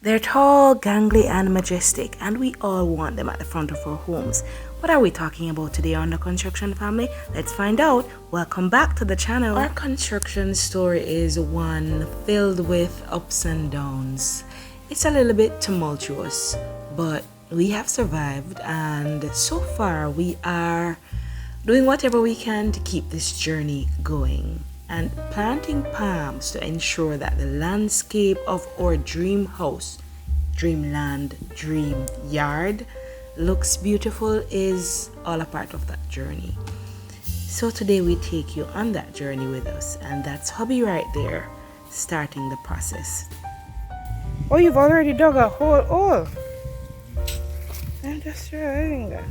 They're tall, gangly, and majestic, and we all want them at the front of our homes. What are we talking about today on the construction family? Let's find out. Welcome back to the channel. Our construction story is one filled with ups and downs. It's a little bit tumultuous, but we have survived, and so far we are doing whatever we can to keep this journey going and planting palms to ensure that the landscape of our dream house, dreamland, dream yard looks beautiful is all a part of that journey. So today we take you on that journey with us, and that's hubby right there starting the process. Oh, you've already dug a whole hole. I'm just realizing that.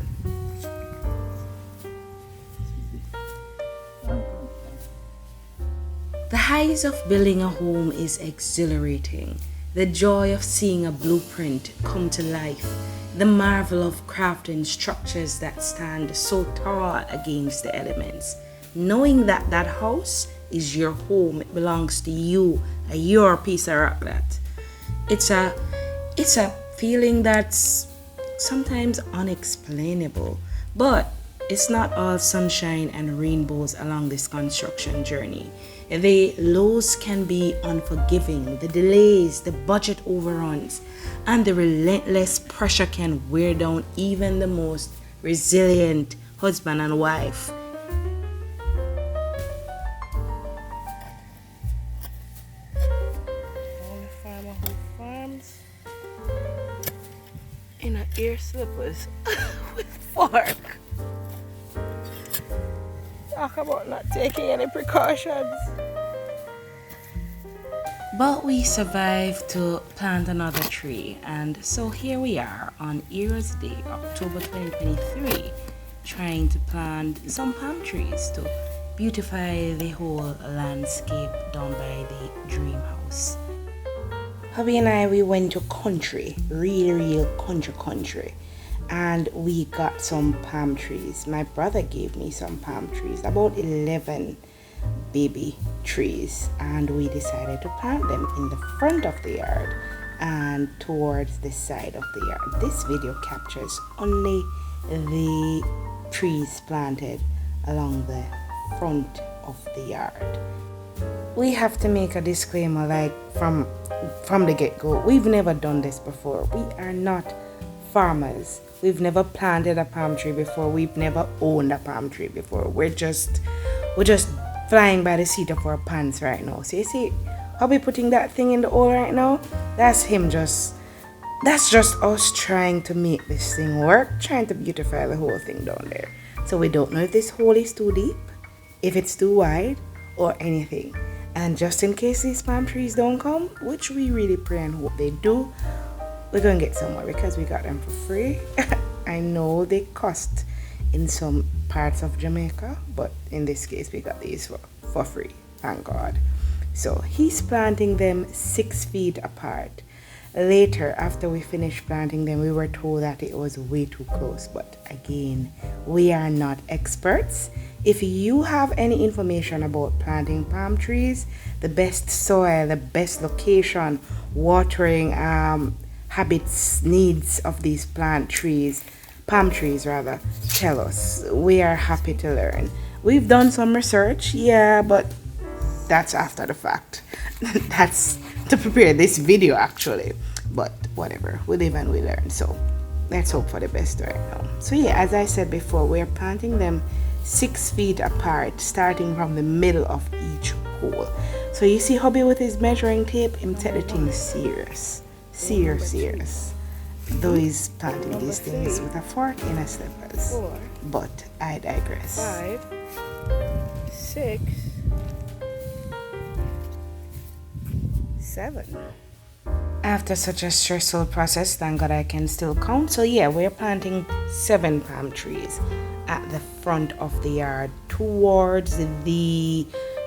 The highs of building a home is exhilarating. The joy of seeing a blueprint come to life. The marvel of crafting structures that stand so tall against the elements. Knowing that that house is your home, it belongs to you, your piece of rock that. It's a feeling that's sometimes unexplainable, but it's not all sunshine and rainbows along this construction journey. The lows can be unforgiving, the delays, the budget overruns, and the relentless pressure can wear down even the most resilient husband and wife. Only farmer who farms in her ear slippers with fork. Talk about not taking any precautions. But we survived to plant another tree, and so here we are on Eras Day, October 2023, trying to plant some palm trees to beautify the whole landscape down by the dream house. Hubby and I, we went to country, real country. And we got some palm trees. My brother gave me some palm trees, about 11 baby trees, and we decided to plant them in the front of the yard and towards the side of the yard. This video captures only the trees planted along the front of the yard. We have to make a disclaimer, like from the get-go. We've never done this before. We are not farmers. We've never planted a palm tree before. We've never owned a palm tree before. We're just flying by the seat of our pants right now. So you see how we putting that thing in the hole right now? That's just us trying to make this thing work, trying to beautify the whole thing down there. So we don't know if this hole is too deep, if it's too wide, or anything. And just in case these palm trees don't come, which we really pray and hope they do, we're gonna get somewhere because we got them for free. I know they cost in some parts of Jamaica, but in this case we got these for free, thank God. So he's planting them 6 feet apart. Later, after we finished planting them, we were told that it was way too close, but again, we are not experts. If you have any information about planting palm trees, the best soil, the best location, watering habits, needs of these palm trees rather, tell us. We are happy to learn. We've done some research, yeah, but that's after the fact. That's to prepare this video actually, but whatever, we live and we learn, so let's hope for the best right now. So yeah, as I said before, we're planting them 6 feet apart, starting from the middle of each hole. So you see hubby with his measuring tape, him take the thing serious. Though he's planting these things with a fork in a slippers. But I digress. 5, 6, 7. After such a stressful process, thank God I can still count. So yeah, we're planting 7 palm trees at the front of the yard towards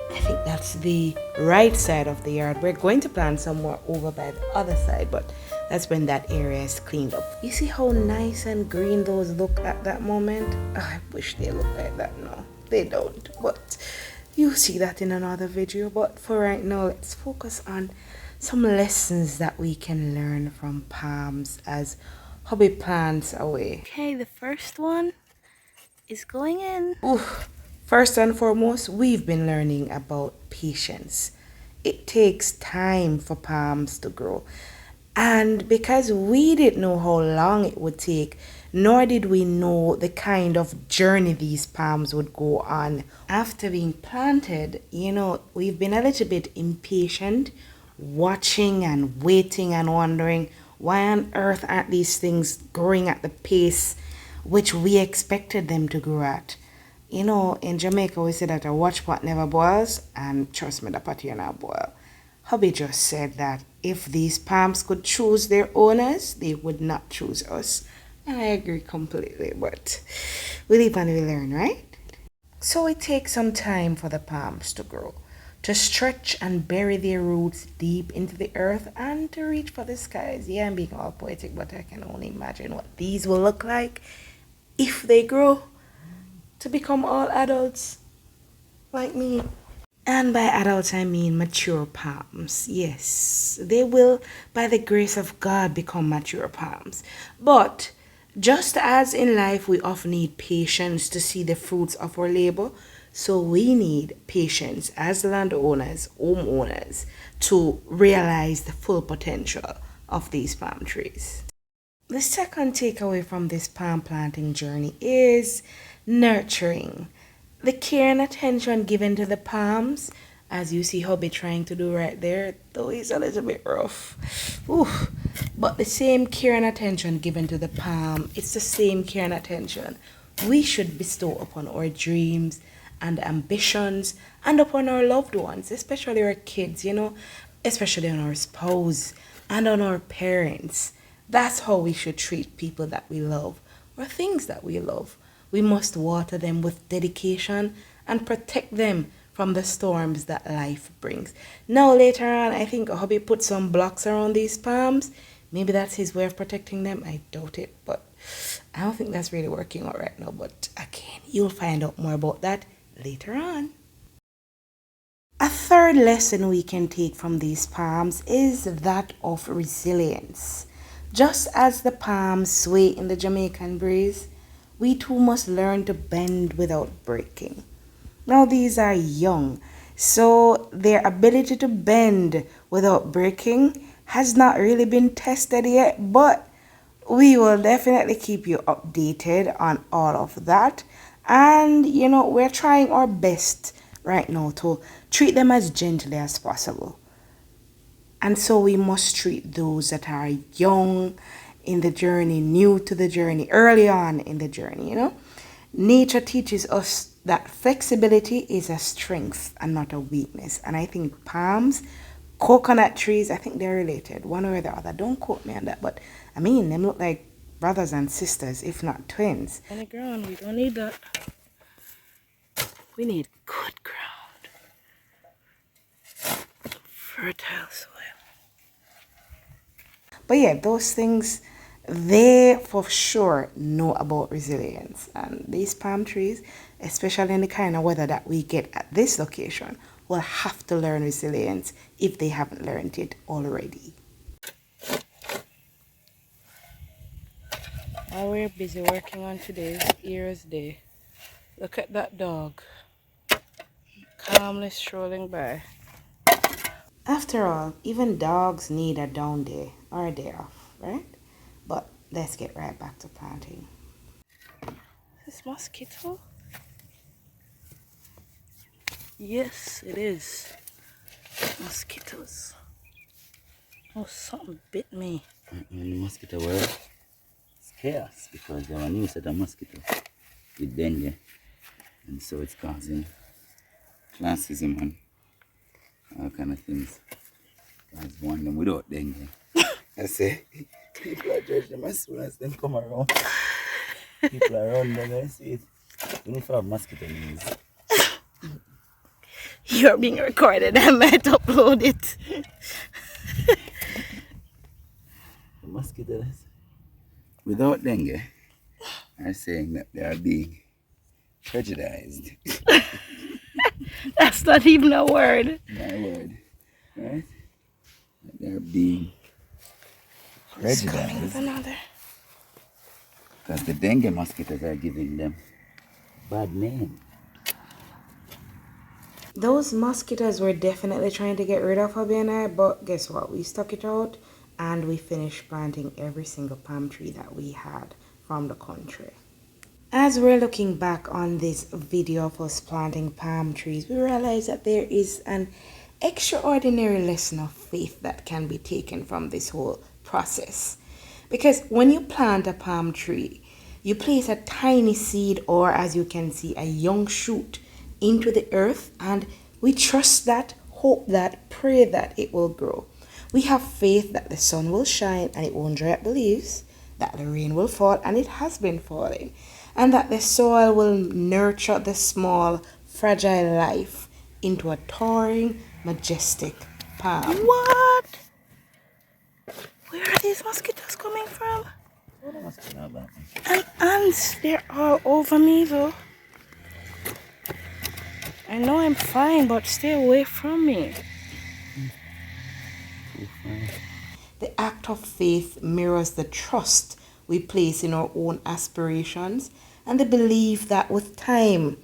I think that's the right side of the yard. We're going to plant some more over by the other side, but that's when that area is cleaned up. You see how nice and green those look at that moment? Oh, I wish they look like that now. They don't, but you'll see that in another video. But for right now, let's focus on some lessons that we can learn from palms as hobby plants away. Okay, the first one is going in. Oof. First and foremost, we've been learning about patience. It takes time for palms to grow. And because we didn't know how long it would take, nor did we know the kind of journey these palms would go on. After being planted, we've been a little bit impatient, watching and waiting and wondering why on earth aren't these things growing at the pace which we expected them to grow at. In Jamaica, we say that a watch pot never boils, and trust me, the pot here not boil. Hubby just said that if these palms could choose their owners, they would not choose us. And I agree completely, but we live and we learn, right? So it takes some time for the palms to grow, to stretch and bury their roots deep into the earth and to reach for the skies. Yeah, I'm being all poetic, but I can only imagine what these will look like if they grow to become all adults like me. And by adults, I mean mature palms. Yes, they will, by the grace of God, become mature palms. But just as in life, we often need patience to see the fruits of our labor, so we need patience as landowners, homeowners, to realize the full potential of these palm trees. The second takeaway from this palm planting journey is nurturing. The care and attention given to the palms, as you see hubby trying to do right there, though he's a little bit rough. Oof. But the same care and attention given to the palm, it's the same care and attention we should bestow upon our dreams and ambitions and upon our loved ones, especially our kids, especially on our spouse and on our parents. That's how we should treat people that we love or things that we love. We must water them with dedication and protect them from the storms that life brings. Now, later on, I think hubby put some blocks around these palms. Maybe that's his way of protecting them. I doubt it, but I don't think that's really working out right now. But again, you'll find out more about that later on. A third lesson we can take from these palms is that of resilience. Just as the palms sway in the Jamaican breeze, we too must learn to bend without breaking. Now, these are young, so their ability to bend without breaking has not really been tested yet, but we will definitely keep you updated on all of that. And, we're trying our best right now to treat them as gently as possible. And so we must treat those that are young in the journey, new to the journey, early on in the journey, Nature teaches us that flexibility is a strength and not a weakness. And I think palms, coconut trees, I think they're related, one or the other. Don't quote me on that, but I mean, them look like brothers and sisters, if not twins. On the ground, we don't need that. We need good ground, fertile soil. But yeah, those things, they for sure know about resilience. And these palm trees, especially in the kind of weather that we get at this location, will have to learn resilience if they haven't learned it already. While we're busy working on today's Ears Day, look at that dog calmly strolling by. After all, even dogs need a down day or a day off, right? But let's get right back to planting. Is this mosquito? Yes, it is. Mosquitoes. Oh, something bit me. When the mosquito were, it's chaos because there are new set of mosquito with dengue, and so it's causing classism and all kind of things. Guys want them without dengue. I say, people are judging them as soon as them come around. People around them, I see it. Even if I have mosquito news. You're being recorded. I might upload it. The mosquitoes without dengue are saying that they are being prejudiced. That's not even a word. My word. Right? They're being It's coming with prejudiced another. because the dengue mosquitoes are giving them bad name. Those mosquitoes were definitely trying to get rid of Hubby and I, but guess what? We stuck it out and we finished planting every single palm tree that we had from the country. As we're looking back on this video of us planting palm trees, we realize that there is an extraordinary lesson of faith that can be taken from this whole process. Because when you plant a palm tree, you place a tiny seed, or as you can see, a young shoot into the earth, and we trust that, hope that, pray that it will grow. We have faith that the sun will shine and it won't dry up the leaves, that the rain will fall and it has been falling, and that the soil will nurture the small, fragile life into a towering, majestic palm. What? Where are these mosquitoes coming from? And ants, they're all over me though. I know I'm fine, but stay away from me. The act of faith mirrors the trust we place in our own aspirations and the belief that with time,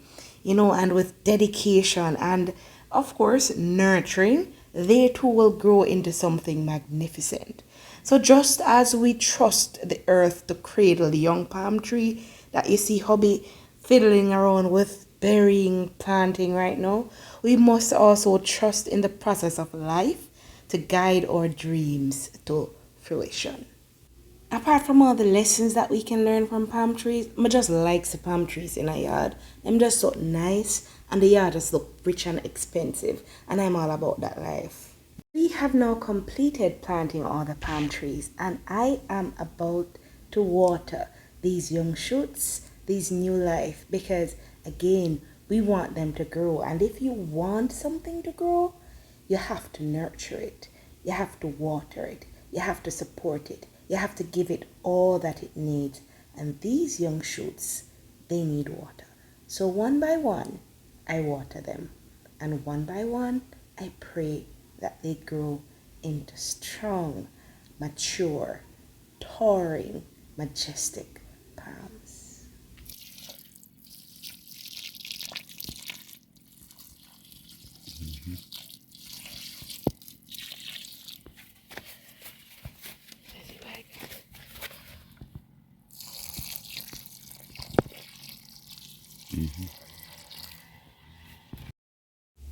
and with dedication and, of course, nurturing, they too will grow into something magnificent. So, just as we trust the earth to cradle the young palm tree that you see hubby fiddling around with, burying, planting right now, we must also trust in the process of life to guide our dreams to fruition. Apart from all the lessons that we can learn from palm trees, I just like the palm trees in a yard. Them just so nice and the yard just look rich and expensive, and I'm all about that life. We have now completed planting all the palm trees and I am about to water these young shoots, these new life, because again, we want them to grow, and if you want something to grow, you have to nurture it, you have to water it, you have to support it, you have to give it all that it needs. And these young shoots, they need water. So one by one, I water them. And one by one, I pray that they grow into strong, mature, towering, majestic palms.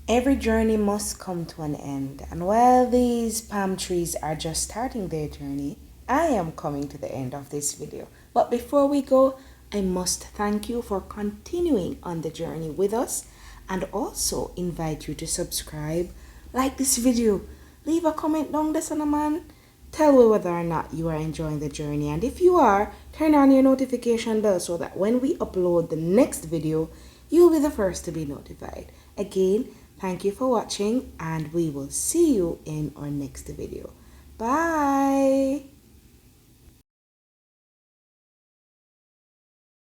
Every journey must come to an end, and while these palm trees are just starting their journey, I am coming to the end of this video. But before we go, I must thank you for continuing on the journey with us, and also invite you to subscribe, like this video, leave a comment down there, man. Tell me whether or not you are enjoying the journey, and if you are, turn on your notification bell so that when we upload the next video, you'll be the first to be notified. Again, thank you for watching, and we will see you in our next video. Bye!